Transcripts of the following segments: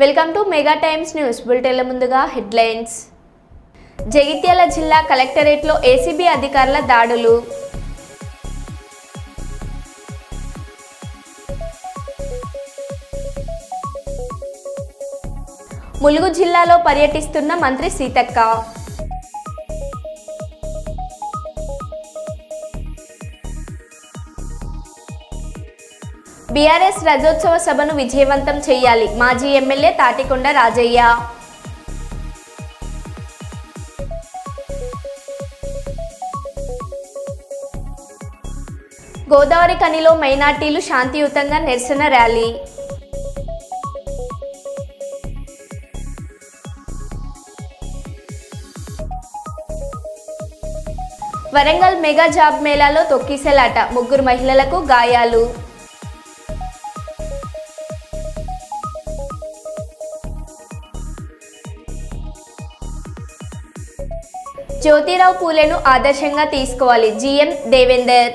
Welcome to Mega Times news బులెటిన్ల ముందుగా headlines. Jagtial జిల్లా కలెక్టరేట్లో ఏసీబీ అధికారుల దాడులు. ములుగు జిల్లాలో పర్యటిస్తున్న మంత్రి సీతక్క. బీఆర్ఎస్ రజోత్సవ సభను విజయవంతం చేయాలి, మాజీ ఎమ్మెల్యే తాటికొండ రాజయ్య. గోదావరి ఖనిలో మైనార్టీలు శాంతియుతంగా నిరసన ర్యాలీ. వరంగల్ మెగా జాబ్ మేళాలో తొక్కిసలాట, 3 మహిళలకు గాయాలు. జ్యోతిరావు పూలేను ఆదర్శంగా తీసుకోవాలి, జీఎం దేవేందర్.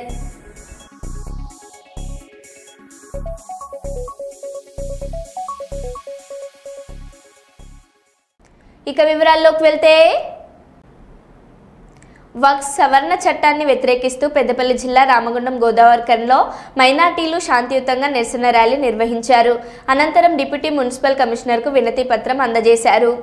ఇక వివరాల్లోకి వెళ్తే, వక్ఫ్ సవరణ చట్టాన్ని వ్యతిరేకిస్తూ పెద్దపల్లి జిల్లా రామగుండం గోదావరి ఖనిలో మైనార్టీలు శాంతియుతంగా నిరసన ర్యాలీ నిర్వహించారు. అనంతరం డిప్యూటీ మున్సిపల్ కమిషనర్కు వినతి పత్రం అందజేశారు.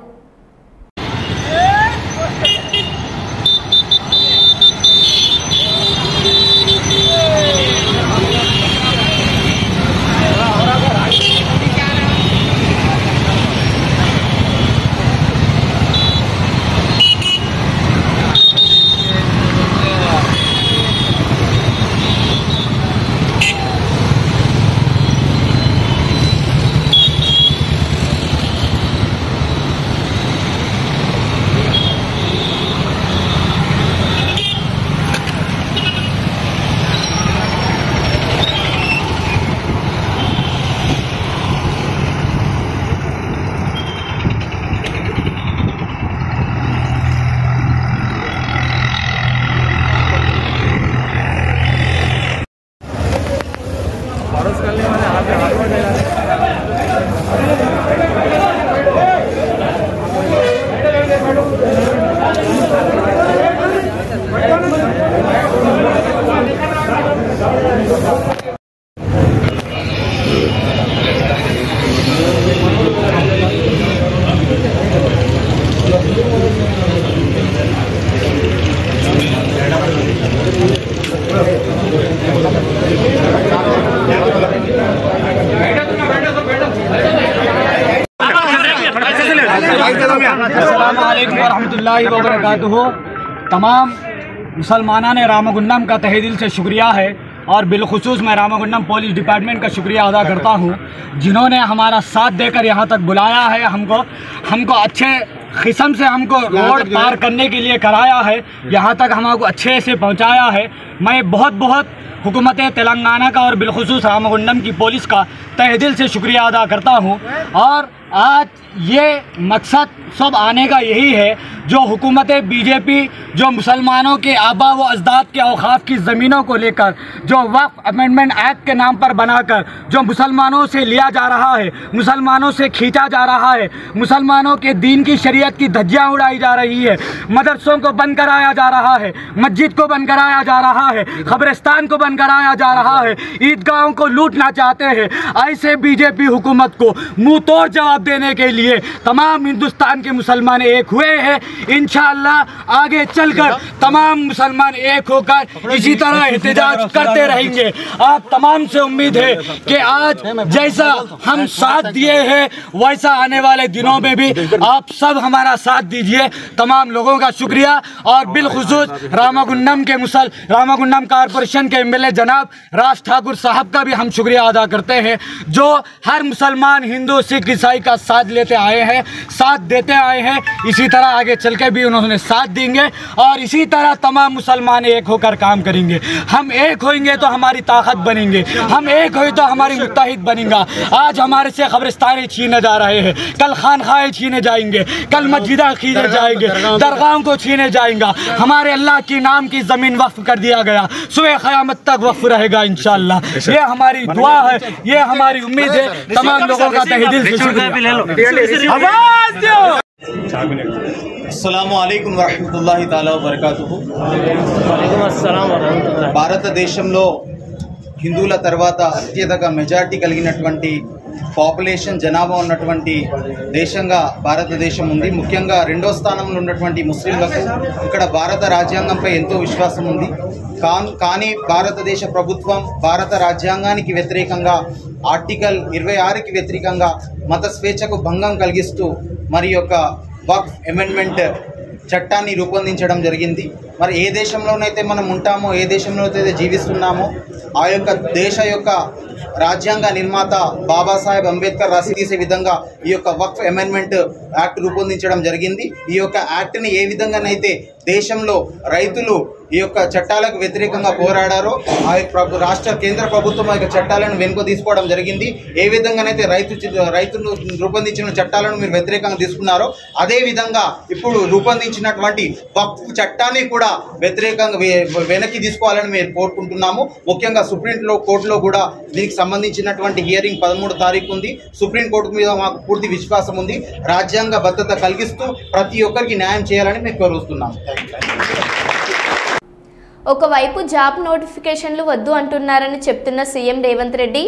वरहमतुल्लाहि वबरकातुहू। तमाम मुसलमाना ने रामगुंडम का तहे दिल से शुक्रिया है और बिलखुसूस मैं रामगुंडम पुलिस डिपार्टमेंट का शुक्रिया अदा करता हूँ, जिन्होंने हमारा साथ देकर यहाँ तक बुलाया है, हमको अच्छे किस्म से हमको रोड पार करने के लिए कराया है, यहाँ तक हमको अच्छे से पहुँचाया है। मैं बहुत हुकूमत तेलंगाना का और बिलखुसूस रामगुंडम की पुलिस का तहे दिल से शुक्रिया अदा करता हूँ। और आज ये मकसद सब आने का यही है, जो हुकूमत बीजेपी जो मुसलमानों के आबा व अजदाद के औकाफ की ज़मीनों को लेकर जो वक्फ अमेंडमेंट एक्ट के नाम पर बनाकर जो मुसलमानों से लिया जा रहा है, मुसलमानों से खींचा जा रहा है, मुसलमानों के दीन की शरीयत की धज्जियाँ उड़ाई जा रही है, मदरसों को बंद कराया जा रहा है, मस्जिद को बंद कराया जा रहा है, कब्रिस्तान को बंद कराया जा रहा है, ईदगाहों को लूटना चाहते हैं। ऐसे बीजेपी हुकूमत को मुँह तोड़ जवाब देने के लिए तमाम हिंदुस्तान के मुसलमान एक हुए हैं। इंशाअल्लाह आगे चलकर तमाम मुसलमान एक होकर इसी तरह एहतजाज करते रहेंगे। आप तमाम से उम्मीद है कि आज जैसा हम साथ दिए हैं, वैसा आने वाले दिनों में भी आप सब हमारा साथ दीजिए। तमाम लोगों का शुक्रिया और बिलखुसूस रामगुंडम कॉरपोरेशन के एमएलए जनाब राज ठाकुर साहब का भी हम शुक्रिया अदा करते हैं, जो हर मुसलमान हिंदू सिख ईसाई का साथ लेते आए हैं, साथ देते आए हैं। इसी तरह आगे चल के भी उन्होंने साथ देंगे और इसी तरह तमाम मुसलमान एक होकर काम करेंगे। हम एक होंगे तो हमारी ताकत बनेंगे, हम एक हुए तो हमारी मुत्तहिद बनेगा। आज हमारे से कब्रिस्तान छीने जा रहे हैं, कल खानखाएं छीने जाएंगे, कल मस्जिदा छीने जाएंगे, दरगाहों को छीने जाएंगे। हमारे अल्लाह के नाम की ज़मीन वक्फ कर दिया गया, सुबह क़यामत तक वक्फ रहेगा इंशाअल्लाह। ये हमारी दुआ है, ये हमारी उम्मीद है। तमाम लोगों का तहे दिल से शुक्रिया। అస్సలాము అలైకుం వరహమతుల్లాహి తాలా వబరకాతుహు. భారతదేశంలో హిందువుల తర్వాత అత్యధిక మెజార్టీ కలిగినటువంటి పాపులేషన్ జనాభా ఉన్నటువంటి దేశంగా భారతదేశం ఉంది. ముఖ్యంగా రెండో స్థానంలో ఉన్నటువంటి ముస్లింలకు ఇక్కడ భారత రాజ్యాంగంపై ఎంతో విశ్వాసం ఉంది. కానీ భారతదేశ ప్రభుత్వం భారత రాజ్యాంగానికి వ్యతిరేకంగా ఆర్టికల్ 26కి వ్యతిరేకంగా మత స్వేచ్ఛకు భంగం కలిగిస్తూ మరి యొక్క వక్ఫ్ అమెండ్మెంట్ చట్టాన్ని రూపొందించడం జరిగింది. మరి ఏ దేశంలోనైతే మనం ఉంటామో, ఏ దేశంలో అయితే జీవిస్తున్నామో ఆ యొక్క దేశ యొక్క రాజ్యాంగ నిర్మాత బాబాసాహెబ్ అంబేద్కర్ రాసి తీసే విధంగా ఈ యొక్క వక్ఫ్ అమెండ్మెంట్ యాక్ట్ రూపొందించడం జరిగింది. ఈ యొక్క యాక్ట్ని ఏ విధంగానైతే దేశంలో రైతులు ఈ యొక్క చట్టాలకు వ్యతిరేకంగా పోరాడారో ఆ రాష్ట్ర కేంద్ర ప్రభుత్వం ఆ యొక్క చట్టాలను వెనుక తీసుకోవడం జరిగింది. ఏ విధంగానైతే రైతులు రూపొందించిన చట్టాలను మీరు వ్యతిరేకంగా తీసుకున్నారో అదే విధంగా ఇప్పుడు రూపొందించినటువంటి వక్ఫ్ చట్టాన్ని కూడా వ్యతిరేకంగా వెనక్కి తీసుకోవాలని మేము కోరుకుంటున్నాము. ముఖ్యంగా కోర్టులో కూడా దీనికి సంబంధించినటువంటి హియరింగ్ 13వ తారీఖు ఉంది. సుప్రీంకోర్టు మీద మాకు పూర్తి విశ్వాసం ఉంది. రాజ్యాంగ భద్రత కలిగిస్తూ ప్రతి ఒక్కరికి న్యాయం చేయాలని మేము కోరుతున్నాము. ఒకవైపు జాబ్ నోటిఫికేషన్లు వద్దు అంటున్నారని చెప్తున్న సీఎం రేవంత్ రెడ్డి,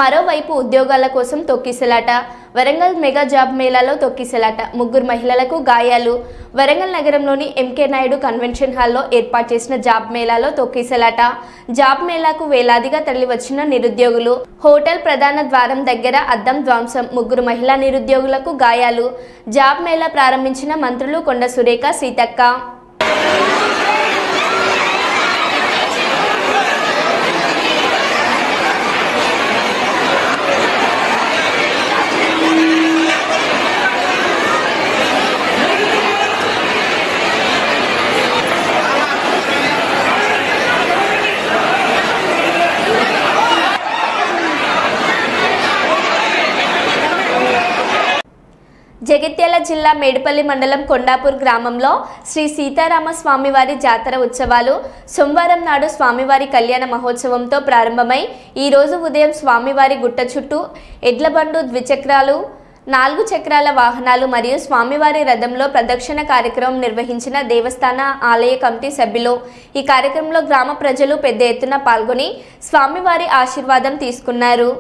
మరోవైపు ఉద్యోగాల కోసం తొక్కిసలాట. వరంగల్ మెగా జాబ్ మేళాలో తొక్కిసలాట, 3 మహిళలకు గాయాలు. వరంగల్ నగరంలోని ఎంకే నాయుడు కన్వెన్షన్ హాల్లో ఏర్పాటు చేసిన జాబ్ మేళాలో తొక్కిసలాట. జాబ్ మేళాకు వేలాదిగా తరలివచ్చిన నిరుద్యోగులు. హోటల్ ప్రధాన ద్వారం దగ్గర అద్దం ధ్వంసం, 3 మహిళా నిరుద్యోగులకు గాయాలు. జాబ్ మేళా ప్రారంభించిన మంత్రులు కొండ సురేఖ, సీతక్క. జగిత్యాల జిల్లా మేడిపల్లి మండలం కొండాపూర్ గ్రామంలో శ్రీ సీతారామ స్వామివారి జాతర ఉత్సవాలు సోమవారం నాడు స్వామివారి కళ్యాణ మహోత్సవంతో ప్రారంభమై ఈరోజు ఉదయం స్వామివారి గుట్ట చుట్టూ ఎడ్లబండు, ద్విచక్రాలు, 4 చక్రాల వాహనాలు మరియు స్వామివారి రథంలో ప్రదక్షిణ కార్యక్రమం నిర్వహించిన దేవస్థాన ఆలయ కమిటీ సభ్యులు. ఈ కార్యక్రమంలో గ్రామ ప్రజలు పెద్ద ఎత్తున పాల్గొని స్వామివారి ఆశీర్వాదం తీసుకున్నారు.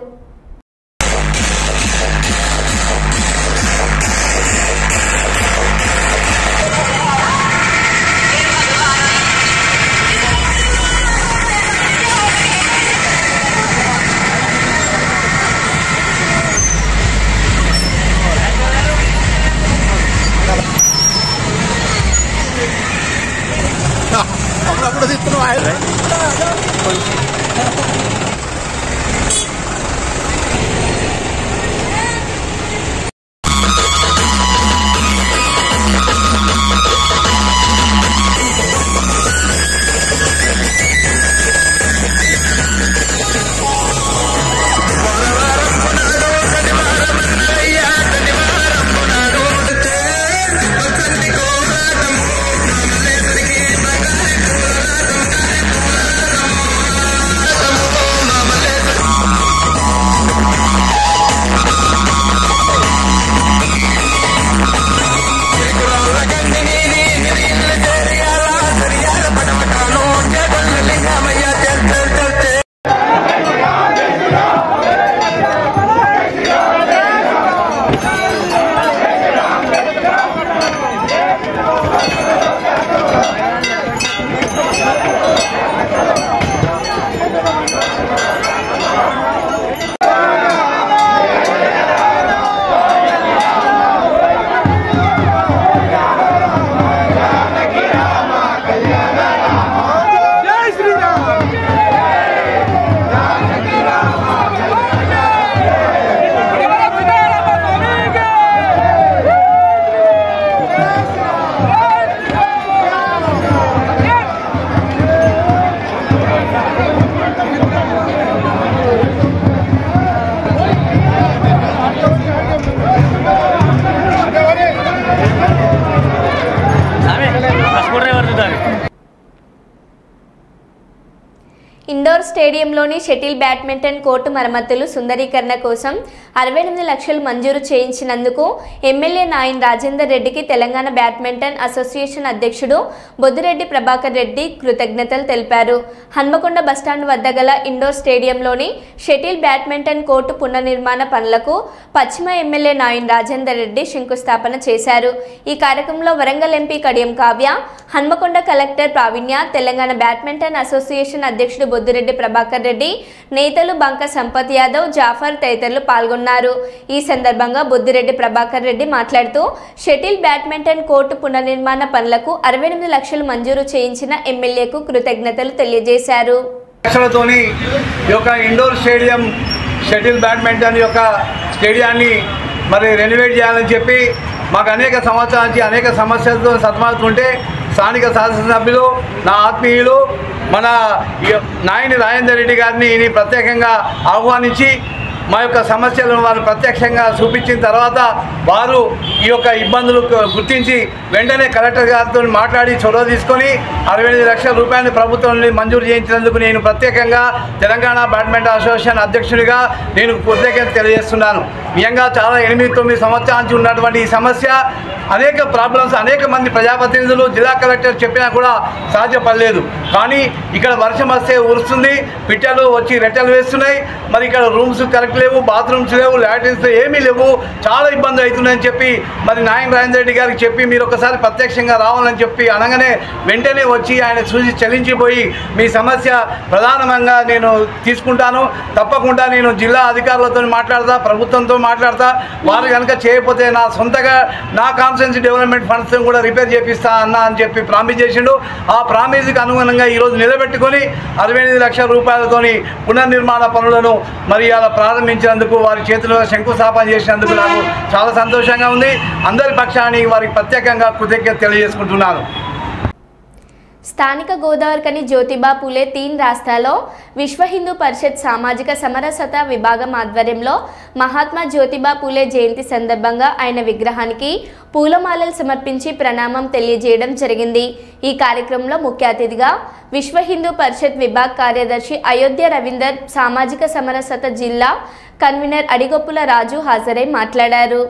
స్టేడియంలోని షటిల్ బ్యాడ్మింటన్ కోర్టు మరమ్మతులు సుందరీకరణ కోసం 68 లక్షలు మంజూరు చేయించినందుకు ఎమ్మెల్యే నాయన్ రాజేందర్ రెడ్డికి తెలంగాణ బ్యాడ్మింటన్ అసోసియేషన్ అధ్యక్షుడు బొద్దిరెడ్డి ప్రభాకర్ రెడ్డి కృతజ్ఞతలు తెలిపారు. హన్మకొండ బస్టాండ్ వద్ద గల ఇండోర్ స్టేడియంలోని షటిల్ బ్యాడ్మింటన్ కోర్టు పునర్నిర్మాణ పనులకు పశ్చిమ ఎమ్మెల్యే నాయన్ రాజేందర్ రెడ్డి శంకుస్థాపన చేశారు. ఈ కార్యక్రమంలో వరంగల్ ఎంపీ కడియం కావ్య, హన్మకొండ కలెక్టర్ ప్రావీణ్య, తెలంగాణ బ్యాడ్మింటన్ అసోసియేషన్ అధ్యక్షుడు బొద్దిరెడ్డి ప్రభాకర్ రెడ్డి, నేతలు బంక సంపత్ యాదవ్, జాఫర్ తదితరులు పాల్గొన్నారు. ఈ సందర్భంగా బొద్దిరెడ్డి ప్రభాకర్ రెడ్డి మాట్లాడుతూ షటిల్ బ్యాడ్మింటన్ కోర్టు పునర్నిర్మాణ పనులకు 68 లక్షలు మంజూరు చేయించిన ఎమ్మెల్యేకు కృతజ్ఞతలు తెలియజేశారు. ఇండోర్ స్టేడియం షటిల్ బ్యాడ్మింటన్ యొక్క స్టేడియాన్ని మరి రెనోవేట్ చేయాలని చెప్పి మాకు అనేక సంవత్సరాల నుంచి అనేక సమస్యలతో సతమవుతుంటే స్థానిక శాసనసభ్యులు నా ఆత్మీయులు మన నాయని రాజేందర్ రెడ్డి గారిని ప్రత్యేకంగా ఆహ్వానించి మా యొక్క సమస్యలను వారు ప్రత్యక్షంగా చూపించిన తర్వాత వారు ఈ యొక్క ఇబ్బందులు గుర్తించి వెంటనే కలెక్టర్ గారితో మాట్లాడి చొరవ తీసుకొని 68 లక్షల రూపాయలు ప్రభుత్వం నుండి మంజూరు చేయించినందుకు నేను ప్రత్యేకంగా తెలంగాణ బ్యాడ్మింటన్ అసోసియేషన్ అధ్యక్షుడిగా నేను కృతజ్ఞత తెలియజేస్తున్నాను. నిజంగా చాలా 8-9 సంవత్సరాల నుంచి ఉన్నటువంటి ఈ సమస్య అనేక ప్రాబ్లమ్స్ అనేక మంది ప్రజాప్రతినిధులు జిల్లా కలెక్టర్ చెప్పినా కూడా సాధ్యపడలేదు. కానీ ఇక్కడ వర్షం వస్తే ఉరుస్తుంది, పిట్టలు వచ్చి రెట్టలు వేస్తున్నాయి. మరి ఇక్కడ రూమ్స్ కరెక్ట్ లేవు, బాత్రూమ్స్ లేవు, లాట్రిన్స్ ఏమీ లేవు, చాలా ఇబ్బంది అవుతున్నాయని చెప్పి మరి నాయన్ రాజేందర్ రెడ్డి గారికి చెప్పి మీరు ఒకసారి ప్రత్యక్షంగా రావాలని చెప్పి అనగానే వెంటనే వచ్చి ఆయన చూసి చలించిపోయి మీ సమస్య ప్రధానంగా నేను తీసుకుంటాను, తప్పకుండా నేను జిల్లా అధికారులతో మాట్లాడతా, ప్రభుత్వంతో మాట్లాడతా, వారు కనుక చేయకపోతే నా సొంతగా నా కాన్స్టిట్యుయెన్సీ డెవలప్మెంట్ ఫండ్స్ కూడా రిపేర్ చేపిస్తా అన్నా అని చెప్పి ప్రామిస్ చేసిండు. ఆ ప్రామిస్కి అనుగుణంగా ఈరోజు నిలబెట్టుకొని 68 లక్షల రూపాయలతోని పునర్నిర్మాణ పనులను మరి అలా ప్రారంభించినందుకు వారి చేతిలో శంకుస్థాపన చేసినందుకు నాకు చాలా సంతోషంగా ఉంది. అందరి పక్షాన్ని వారికి ప్రత్యేకంగా కృతజ్ఞత తెలియజేసుకుంటున్నాను. స్థానిక గోదావరికని జ్యోతిబా పూలే 3 రాష్ట్రాల్లో విశ్వ హిందూ పరిషత్ సామాజిక సమరసత విభాగం ఆధ్వర్యంలో మహాత్మా జ్యోతిబా పూలే జయంతి సందర్భంగా ఆయన విగ్రహానికి పూలమాలలు సమర్పించి ప్రణామం తెలియజేయడం జరిగింది. ఈ కార్యక్రమంలో ముఖ్య అతిథిగా విశ్వ హిందూ పరిషత్ విభాగ కార్యదర్శి అయోధ్య రవీందర్, సామాజిక సమరసత జిల్లా కన్వీనర్ అడిగొప్పుల రాజు హాజరై మాట్లాడారు.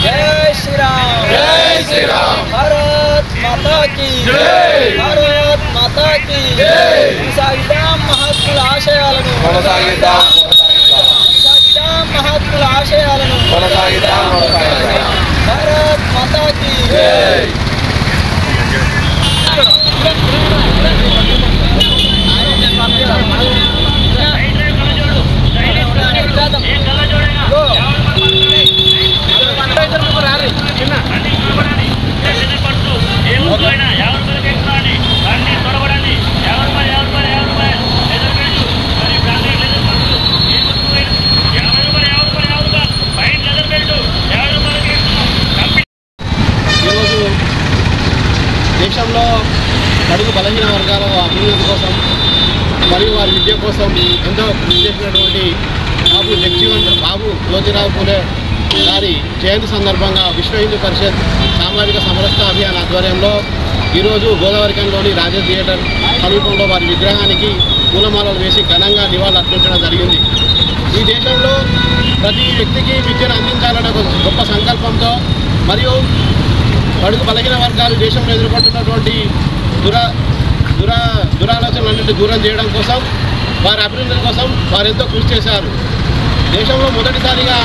जय श्री राम भारत माता की जय भारत माता की जय महात्मुల ఆశయాలను महात्मुల ఆశయాలను भारत माता की जय దేశంలో బడుగు బలహీన వర్గాల అభివృద్ధి కోసం మరియు వారి విద్య కోసం ఎంతో కృషి చేసినటువంటి బాబు జ్యోతిరావు పూలే గారి జయంతి సందర్భంగా విశ్వ హిందూ పరిషత్ సామాజిక సమరసత అభియాన్ ఆధ్వర్యంలో ఈరోజు గోదావరికంలోని రాజా థియేటర్ సమీపంలో వారి విగ్రహానికి పూలమాలలు వేసి ఘనంగా నివాళులు అర్పించడం జరిగింది. ఈ దేశంలో ప్రతి వ్యక్తికి విద్యను అందించాలనే ఒక గొప్ప సంకల్పంతో మరియు బడుగు బలహీన వర్గాలు దేశంలో ఎదుర్కొంటున్నటువంటి దురాలోచనలన్నింటినీ దూరం చేయడం కోసం, వారి అభివృద్ధి కోసం వారు ఎంతో కృషి చేశారు. దేశంలో మొదటిసారిగా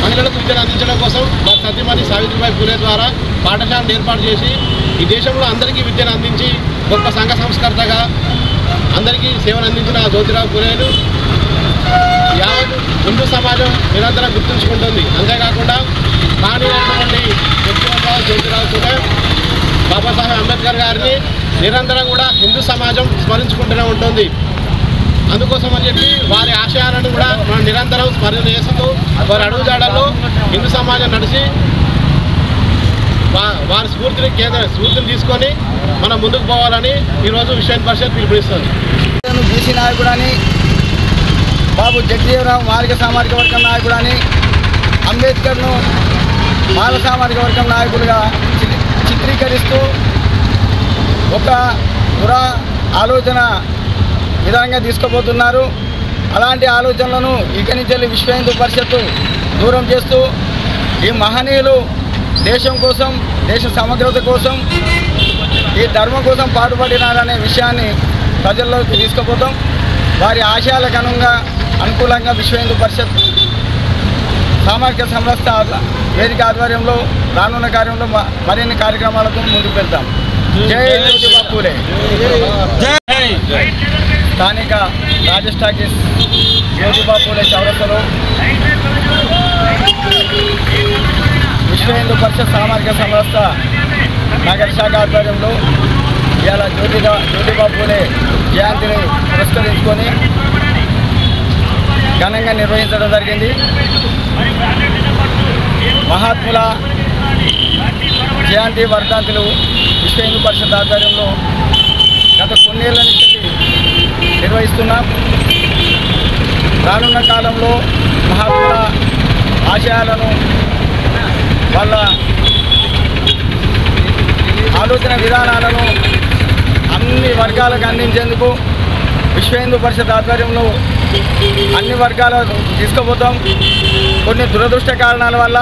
మహిళలకు విద్యను అందించడం కోసం వారి సతీమణి సావిత్రిబాయి పూలే ద్వారా పాఠశాలను ఏర్పాటు చేసి ఈ దేశంలో అందరికీ విద్యను అందించి గొప్ప సంఘ సంస్కర్తగా అందరికీ సేవలు అందించిన జ్యోతిరావు పూలేను యావత్ హిందూ సమాజం నిరంతరం గుర్తుంచుకుంటుంది. అంతేకాకుండా మానవులైనటువంటి వ్యక్తిత్వాలు జ్యోతిరావు పూలే, బాబాసాహెబ్ అంబేద్కర్ గారిని నిరంతరం కూడా హిందూ సమాజం స్మరించుకుంటూనే ఉంటుంది. అందుకోసం అని చెప్పి వారి ఆశయాలను కూడా మనం నిరంతరం స్మరణ చేస్తూ వారి అడుగుజాడల్లో హిందూ సమాజం నడిచి వారి స్ఫూర్తిని తీసుకొని మనం ముందుకు పోవాలని ఈరోజు విశ్వ పరిషత్ పిలుపునిస్తుంది. బీసీ నాయకుడని, బాబు జగజీవనరావు మార్గ సామాజిక వర్గం నాయకుడని, అంబేద్కర్ను మాల సామాజిక వర్గం నాయకులుగా చిత్రీకరిస్తూ ఒక ఆలోచన విధంగా తీసుకుపోతున్నారు. అలాంటి ఆలోచనలను ఇక నుంచి విశ్వ హిందూ పరిషత్తు దూరం చేస్తూ ఈ మహనీయులు దేశం కోసం, దేశ సమగ్రత కోసం, ఈ ధర్మం కోసం పాటుపడినారనే విషయాన్ని ప్రజల్లోకి తీసుకుపోతాం. వారి ఆశయాలకు అనుకూలంగా విశ్వ హిందూ పరిషత్ సామాజిక సంస్థ వేదిక ఆధ్వర్యంలో రానున్న కార్యంలో మరిన్ని కార్యక్రమాలతో ముందుకు వెళ్తాం. జై జ్యోతిబా పూలే. స్థానిక రాజేష్ టాకీస్ జ్యోతిబా పూలే చౌరస్తలో విశ్వ హిందూ పరిషత్ సామాజిక సంస్థ నగర శాఖ ఆధ్వర్యంలో ఇవాళ జ్యోతిబా పూలే జయంతిని పురస్కరించుకొని ఘనంగా నిర్వహించడం జరిగింది. మహాత్ముల జయంతి వర్ధంతులు విశ్వ హిందూ పరిషత్ ఆధ్వర్యంలో గత కొన్నేళ్ల నుంచి నిర్వహిస్తున్నాం. రానున్న కాలంలో మహాత్ముల ఆశయాలను, వాళ్ళ ఆలోచన విధానాలను అన్ని వర్గాలకు అందించేందుకు విశ్వ హిందూ పరిషత్ ఆధ్వర్యంలో అన్ని వర్గాలకు తీసుకుపోతాం. కొన్ని దురదృష్ట కారణాల వల్ల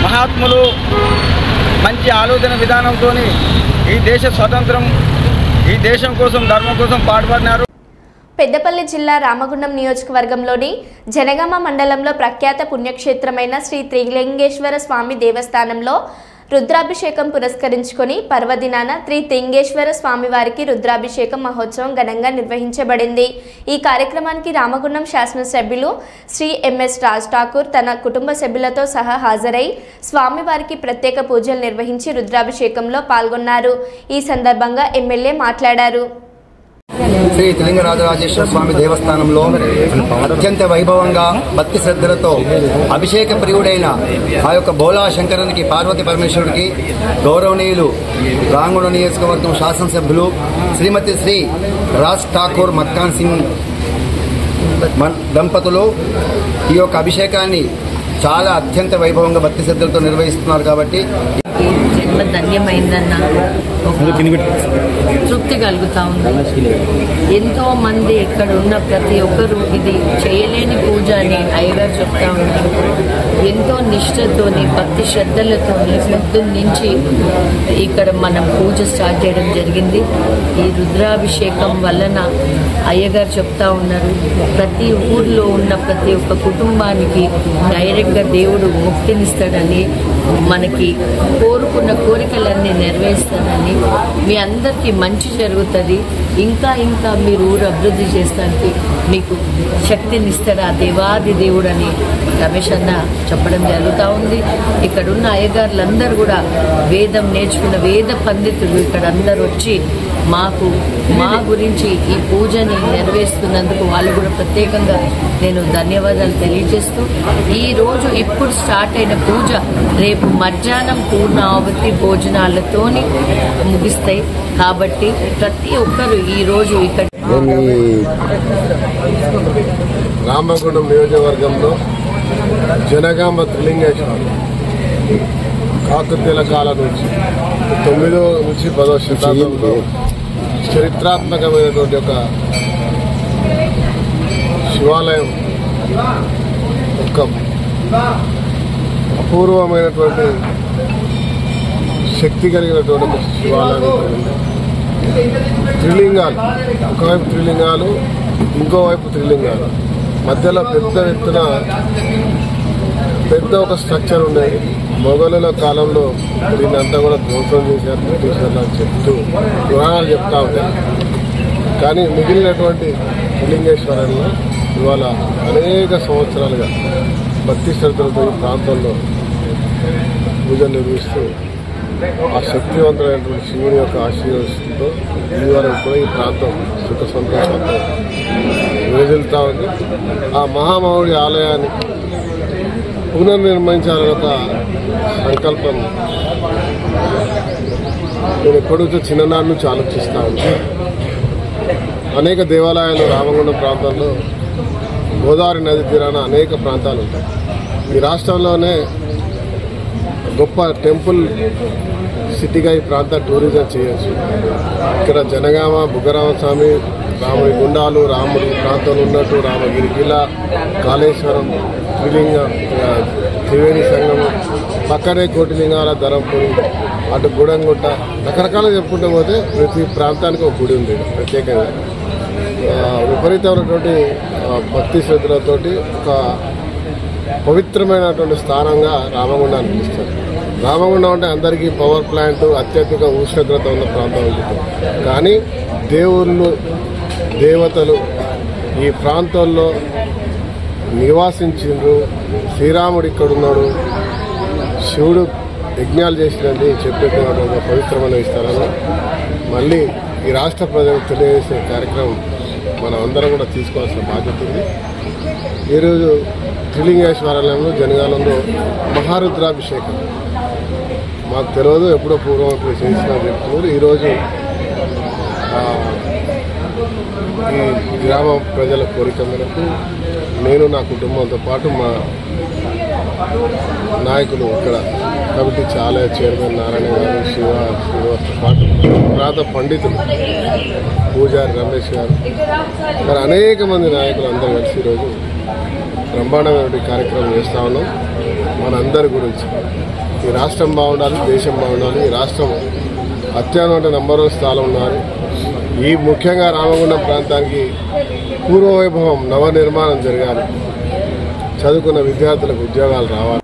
మహాత్ములు మంచి ఆలోచన విధానంతో ఈ దేశ స్వతంత్రం, ఈ దేశం కోసం, ధర్మం కోసం పాటుపడినారు. పెద్దపల్లి జిల్లా రామగుండం నియోజకవర్గంలోని జనగామ మండలంలో ప్రఖ్యాత పుణ్యక్షేత్రమైన శ్రీ త్రిలింగేశ్వర స్వామి దేవస్థానంలో రుద్రాభిషేకం పురస్కరించుకొని పర్వదినాన త్రిలింగేశ్వర స్వామివారికి రుద్రాభిషేకం మహోత్సవం ఘనంగా నిర్వహించబడింది. ఈ కార్యక్రమానికి రామగుండం శాసనసభ్యులు శ్రీ ఎంఎస్ రాజ్ ఠాకూర్ తన కుటుంబ సభ్యులతో సహా హాజరై స్వామివారికి ప్రత్యేక పూజలు నిర్వహించి రుద్రాభిషేకంలో పాల్గొన్నారు. ఈ సందర్భంగా ఎమ్మెల్యే మాట్లాడారు. శ్రీ త్రిలింగరాజరాజేశ్వర స్వామి దేవస్థానంలో అత్యంత వైభవంగా భక్తి శ్రద్ధలతో అభిషేక ప్రియుడైన ఆ యొక్క బోలా శంకరునికి, పార్వతి పరమేశ్వరుడికి గౌరవనీయులు రామగుండం నియోజకవర్గం శాసనసభ్యులు శ్రీమతి శ్రీ రాజ్ ఠాకూర్ మక్కాన్ సింగ్ దంపతులు ఈ యొక్క అభిషేకాన్ని చాలా అత్యంత వైభవంగా భక్తి శ్రద్ధలతో నిర్వహిస్తున్నారు. కాబట్టి జన్మ ధన్యమైందన్న తృప్తి కలుగుతా ఉంది. ఎంతో మంది ఇక్కడ ఉన్న ప్రతి ఒక్కరూ ఇది చేయలేని పూజ అని అయ్యగారు చెప్తా ఉన్నారు. ఎంతో నిష్ఠతోని, భక్తి శ్రద్ధలతోని పొద్దున్నుంచి ఇక్కడ మనం పూజ స్టార్ట్ చేయడం జరిగింది. ఈ రుద్రాభిషేకం వలన అయ్యగారు చెప్తా ఉన్నారు, ప్రతి ఊర్లో ఉన్న ప్రతి ఒక్క కుటుంబానికి డైరెక్ట్గా దేవుడు ముక్తినిస్తాడని, మనకి కోరుకున్న కోరికలన్నీ నెరవేరుస్తాడని, మీ అందరికీ మంచి జరుగుతుంది, ఇంకా ఇంకా మీరు ఊరు అభివృద్ధి చేస్తానికి మీకు శక్తిని ఇస్తాడు ఆ దేవాది దేవుడు అని రమేష్ అన్న చెప్పడం జరుగుతూ ఉంది. ఇక్కడున్న అయ్యగారులందరూ కూడా వేదం నేర్చుకున్న వేద పండితులు ఇక్కడ అందరూ వచ్చి మా గురించి ఈ పూజని నెరవేరుస్తున్నందుకు వాళ్ళు కూడా ప్రత్యేకంగా నేను ధన్యవాదాలు తెలియజేస్తూ, ఈరోజు ఇప్పుడు స్టార్ట్ అయిన పూజ రేపు మధ్యాహ్నం పూర్ణావతి భోజనాలతోని ముగిస్తాయి. కాబట్టి ప్రతి ఒక్కరు ఈరోజు ఇక్కడ రామగుండం నియోజకవర్గంలో జనగామ త్రిలింగేశ్వర కాకతీయుల కాలం నుంచి 9వ నుంచి 10వ శతాబ్దంలో చరిత్రాత్మకమైనటువంటి ఒక శివాలయం, ఒక అపూర్వమైనటువంటి శక్తి కలిగినటువంటి ఒక శివాలయం. త్రిలింగాలు, ఒకవైపు త్రిలింగాలు, ఇంకోవైపు త్రిలింగాలు, మధ్యలో పెద్ద ఒక స్ట్రక్చర్ ఉండేది. మొఘలుల కాలంలో దీన్ని అంతా కూడా ధ్వంసం చేశారు బ్రిటిషర్లు అని చెప్తూ పురాణాలు చెప్తా ఉంటాయి. కానీ మిగిలినటువంటి త్రిలింగేశ్వరంలో ఇవాళ అనేక సంవత్సరాలుగా భక్తి శ్రద్ధలతో ఈ ప్రాంతంలో పూజలు నిర్వహిస్తూ ఆ శక్తివంతమైనటువంటి శివుని యొక్క ఆశీర్వాదంతో ఈ వరకు కూడా ఈ ప్రాంతం సుఖ సంతోషాలతో విరజిల్తా ఉంది. ఆ మహామౌడి ఆలయాన్ని పునర్నిర్మించాలనే ఒక సంకల్పం నేను ఎప్పుడైతే చిన్ననాటి నుంచి ఆలోచిస్తూ ఉంటాను. అనేక దేవాలయాలు రామగుండం ప్రాంతంలో గోదావరి నది తీరాన అనేక ప్రాంతాలు ఉంటాయి. ఈ రాష్ట్రంలోనే గొప్ప టెంపుల్ సిటీగా ఈ ప్రాంత టూరిజం చేయొచ్చు. ఇక్కడ జనగామ, బుగ్గరామస్వామి, రాముడి గుండాలు, రాముడి ప్రాంతంలో ఉన్నట్టు రామగిరి కిలా, కాళేశ్వరం, త్రివేణి సంగమం, పక్కనే కోటిలింగాల, ధరంపూడి, అటు గుడంగుట్ట, రకరకాలుగా చెప్పుకుంటూ పోతే ప్రతి ప్రాంతానికి ఒక గుడి ఉంది ప్రత్యేకంగా. విపరీతమైనటువంటి భక్తి శ్రద్ధలతోటి ఒక పవిత్రమైనటువంటి స్థానంగా రామగుండాన్ని పిలుస్తారు. రామగుండం అంటే అందరికీ పవర్ ప్లాంట్, అత్యధిక ఉష్ణోగ్రత ఉన్న ప్రాంతం ఉంటుంది. కానీ దేవుళ్ళు, దేవతలు ఈ ప్రాంతంలో నివాసించిండ్రు. శ్రీరాముడు ఇక్కడున్నాడు, శివుడు యజ్ఞాలు చేసినది చెప్పేటువంటి పవిత్రమైన స్థలాన్ని మళ్ళీ ఈ రాష్ట్ర ప్రజలకు తెలియజేసే కార్యక్రమం మనం అందరం కూడా తీసుకోవాల్సిన బాధ్యత ఉంది. ఈరోజు త్రిలింగేశ్వరాలయంలో జనగాలంలో మహారుద్రాభిషేకం మాకు తెలియదు, ఎప్పుడో పూర్వం చేసిన చెప్తున్నారు. ఈరోజు ఈ గ్రామ ప్రజల కోరిక మేరకు నేను నా కుటుంబంతో పాటు మా నాయకులు ఇక్కడ కమిటీ చాలా చైర్మన్ నారాయణ గారు, శివతో పాటు ప్రాంత పండితులు పూజారి రమేష్ గారు, మరి అనేక మంది నాయకులు అందరూ కలిసి ఈరోజు బ్రహ్మాండమైన కార్యక్రమం చేస్తూ ఉన్నాం. మనందరి గురించి ఈ రాష్ట్రం బాగుండాలి, దేశం బాగుండాలి, ఈ రాష్ట్రం అత్యున్నత నంబర్ 1 స్థానం ఉండాలి. ఈ ముఖ్యంగా రామగుండం ప్రాంతానికి పూర్వవైభవం నవనిర్మాణం జరగాలి. చదువుకున్న విద్యార్థులకు ఉద్యోగాలు రావాలి.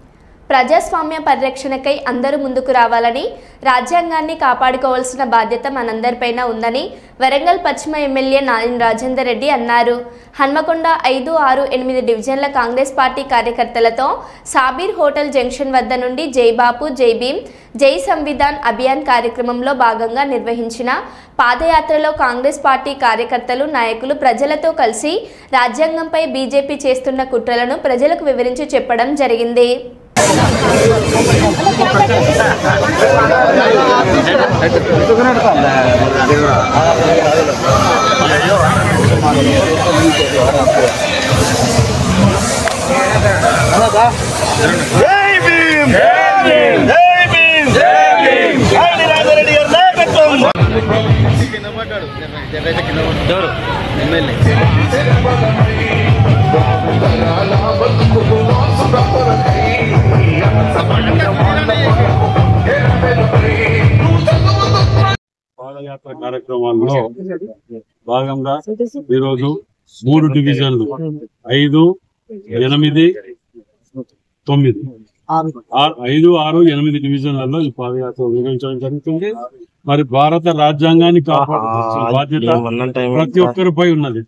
ప్రజాస్వామ్య పరిరక్షణకై అందరూ ముందుకు రావాలని, రాజ్యాంగాన్ని కాపాడుకోవాల్సిన బాధ్యత మనందరిపైన ఉందని వరంగల్ పశ్చిమ ఎమ్మెల్యే నాలిన్ రాజేందర్ రెడ్డి అన్నారు. హన్మకొండ 5, 6, 8 డివిజన్ల కాంగ్రెస్ పార్టీ కార్యకర్తలతో సాబీర్ హోటల్ జంక్షన్ వద్ద నుండి జై బాపు, జై భీమ్, జై సంవిధాన్ అభియాన్ కార్యక్రమంలో భాగంగా నిర్వహించిన పాదయాత్రలో కాంగ్రెస్ పార్టీ కార్యకర్తలు, నాయకులు ప్రజలతో కలిసి రాజ్యాంగంపై బీజేపీ చేస్తున్న కుట్రలను ప్రజలకు వివరించి చెప్పడం జరిగింది. పాదయాత్ర కార్యక్రమాల్లో భాగంగా ఈరోజు 3 డివిజన్లు 5, 8, 9 5, 6, 8 డివిజన్లలో ఈ పాదయాత్ర నిర్వహించడం జరుగుతుంది. మరి భారత రాజ్యాంగాన్ని కాపాడాల్సిన బాధ్యత ప్రతి ఒక్కరిపై ఉన్నది.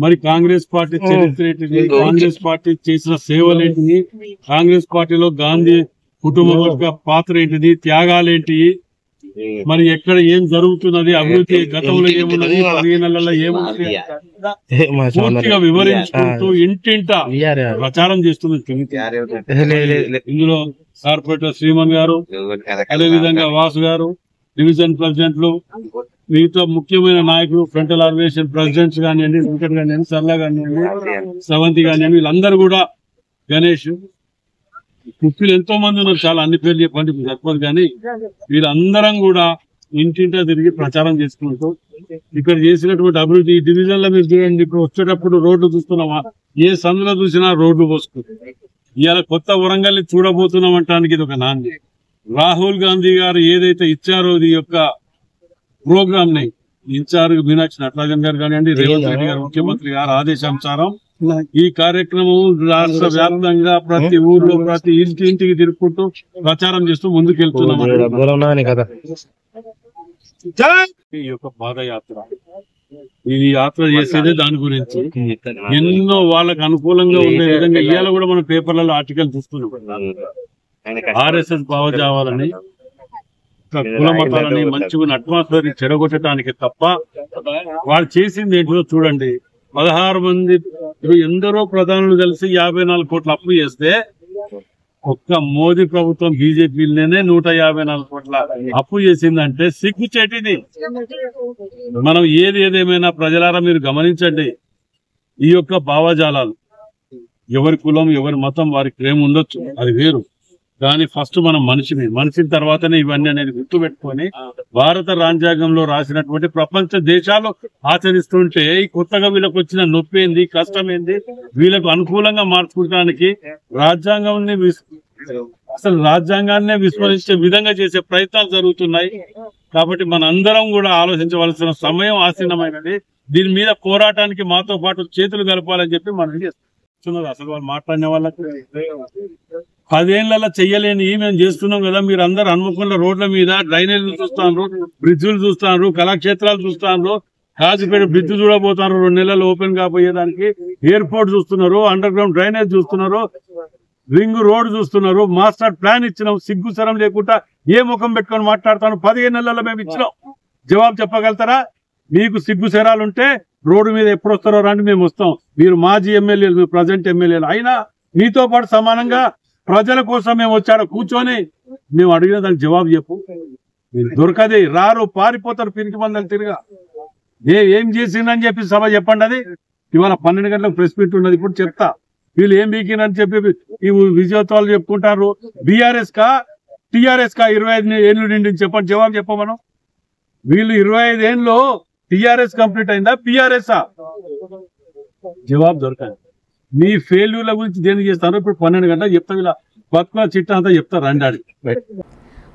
మరి కాంగ్రెస్ పార్టీ చరిత్ర ఏంటిది, కాంగ్రెస్ పార్టీ చేసిన సేవలేంటిది, కాంగ్రెస్ పార్టీలో గాంధీ కుటుంబం యొక్క పాత్ర ఏంటిది, త్యాగాలేంటి, మరి ఎక్కడ ఏం జరుగుతున్నది, అభివృద్ధి గతంలో ఏమున్నది, 15 నెలల్లో ఏమున్నది పూర్తిగా వివరించుకుంటూ ఇంటింట ప్రచారం చేస్తున్నది. ఇందులో కార్పొరేటర్ శ్రీమన్ గారు, అదేవిధంగా వాసు గారు, డివిజన్ ప్రెసిడెంట్లు, మిగతా ముఖ్యమైన నాయకులు, ఫ్రంటల్ ఆర్గనైజేషన్ ప్రెసిడెంట్స్ కానివ్వండి, వెంకట్ కానివ్వండి, సర్లా కానివ్వండి, శ్రవంతి కానివ్వండి, వీళ్ళందరూ కూడా, గణేష్, కుప్పీలు ఎంతో మంది ఉన్నారు. చాలా అన్ని పేర్లు చెప్పండి చెప్పదు, కానీ వీళ్ళందరం కూడా ఇంటింటా తిరిగి ప్రచారం చేసుకుంటూ ఇక్కడ చేసినటువంటి అభివృద్ధి ఈ డివిజన్ లో మీరు చూడండి. ఇప్పుడు వచ్చేటప్పుడు రోడ్లు చూస్తున్నామా, ఏ సందులో చూసినా రోడ్లు పోసుకుంటారు. ఇవాళ కొత్త వరంగల్ ని చూడబోతున్నాం అంటానికి ఇది ఒక నాంది. రాహుల్ గాంధీ గారు ఏదైతే ఇచ్చారో ఈ యొక్క ప్రోగ్రామ్ ని ఇన్ఛార్జ్ మీనాక్షి నటరాజన్ గారు కానివ్వండి, రేవంత్ రెడ్డి గారు ముఖ్యమంత్రి గారు ఆదేశానుసారం ఈ కార్యక్రమం రాష్ట్ర వ్యాప్తంగా ప్రతి ఊర్లో ప్రతి ఇంటికి తిరుగుకుంటూ ప్రచారం చేస్తూ ముందుకెళ్తున్నాం. ఈ యొక్క పాదయాత్ర ఈ యాత్ర చేసేదే దాని గురించి. ఎన్నో వాళ్ళకు అనుకూలంగా ఉండే విధంగా ఇవాళ కూడా మనం పేపర్లలో ఆర్టికల్ చూస్తున్నాం. ఆర్ఎస్ఎస్ భావజావాలని, కుల మతాలని, మంచిగా అట్మాస్ఫియర్ చెడగొట్టడానికి తప్ప వాళ్ళు చేసింది ఏంటో చూడండి. 16 మంది ఎందరో ప్రధానులు కలిసి 54 కోట్ల అప్పు చేస్తే ఒక్క మోదీ ప్రభుత్వం బీజేపీలోనే 154 కోట్ల అప్పు చేసిందంటే సిగ్గుచేటిది. మనం ఏదేమైనా ప్రజలారా మీరు గమనించండి, ఈ యొక్క భావజాలాలు ఎవరి కులం ఎవరి మతం వారికి ప్రేమ ఉండొచ్చు, అది వేరు. కానీ ఫస్ట్ మనం మనిషిని తర్వాతనే ఇవన్నీ అనేది గుర్తుపెట్టుకొని భారత రాజ్యాంగంలో రాసినటువంటి ప్రపంచ దేశాలు ఆచరిస్తుంటే ఈ కొత్తగా వీళ్ళకి వచ్చిన నొప్పి ఏంది, కష్టం ఏంది, వీళ్ళకు అనుకూలంగా మార్చుకోవడానికి రాజ్యాంగాన్నే విస్మరించే విధంగా చేసే ప్రయత్నాలు జరుగుతున్నాయి. కాబట్టి మన అందరం కూడా ఆలోచించవలసిన సమయం ఆసన్నమైనది. దీని మీద పోరాటానికి మాతో పాటు చేతులు కలపాలని చెప్పి మనం చేస్తున్నారు. అసలు వాళ్ళు మాట్లాడిన వాళ్ళకి 10 ఏళ్లలో చెయ్యలేని మేము చేస్తున్నాం కదా. మీరు అందరు హన్మకొండ రోడ్ల మీద డ్రైనేజీలు చూస్తాను, బ్రిడ్జులు చూస్తాను, కళాక్షేత్రాలు చూస్తాను, కాజీపేట బ్రిడ్జ్ చూడబోతారు 2 నెలలు ఓపెన్ కాపోయేదానికి, ఎయిర్పోర్ట్ చూస్తున్నారు, అండర్ గ్రౌండ్ డ్రైనేజ్ చూస్తున్నారు, రింగ్ రోడ్ చూస్తున్నారు, మాస్టర్ ప్లాన్ ఇచ్చినాం. సిగ్గు సరం లేకుండా ఏ ముఖం పెట్టుకొని మాట్లాడతాను? 15 నెలల్లో మేము ఇచ్చినాం. జవాబు చెప్పగలుగుతారా? మీకు సిగ్గు శరాలుంటే రోడ్డు మీద ఎప్పుడు వస్తారో రండి, మేము వస్తాం. మీరు మాజీ ఎమ్మెల్యేలు, మీరు ప్రజెంట్ ఎమ్మెల్యేలు అయినా మీతో పాటు సమానంగా ప్రజల కోసం మేము వచ్చాడు కూర్చొని మేము అడిగిన దానికి జవాబు చెప్పు. మీరు దొరకది, రారు, పారిపోతారు పిరికి మందలు తిరిగా. ఏం చేసిందని చెప్పి సభ చెప్పండి. అది ఇవాళ 12 గంటలకు ప్రెస్ మీట్ ఉన్నది, ఇప్పుడు చెప్తా. వీళ్ళు ఏం బీకినని చెప్పి ఈ విజయోత్సవాలు చెప్పుకుంటారు. బీఆర్ఎస్ కా టీఆర్ఎస్ కా 25 ఏళ్ళు నిండి చెప్పండి, జవాబు చెప్పమను. వీళ్ళు 25 ఏళ్ళు టీఆర్ఎస్ కంప్లీట్ అయిందా, పిఆర్ఎస్? జవాబు దొరకదు. మీ ఫెయిల్యూర్ల గురించి దేనికి చేస్తారో ఇప్పుడు 12 గంటలకు చెప్తా. ఇలా బతుకుల చిట్టా అంతా చెప్తారు రండి.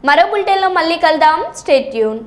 మరో బులెటిన్లో మళ్ళీ కలుద్దాం. Stay tune.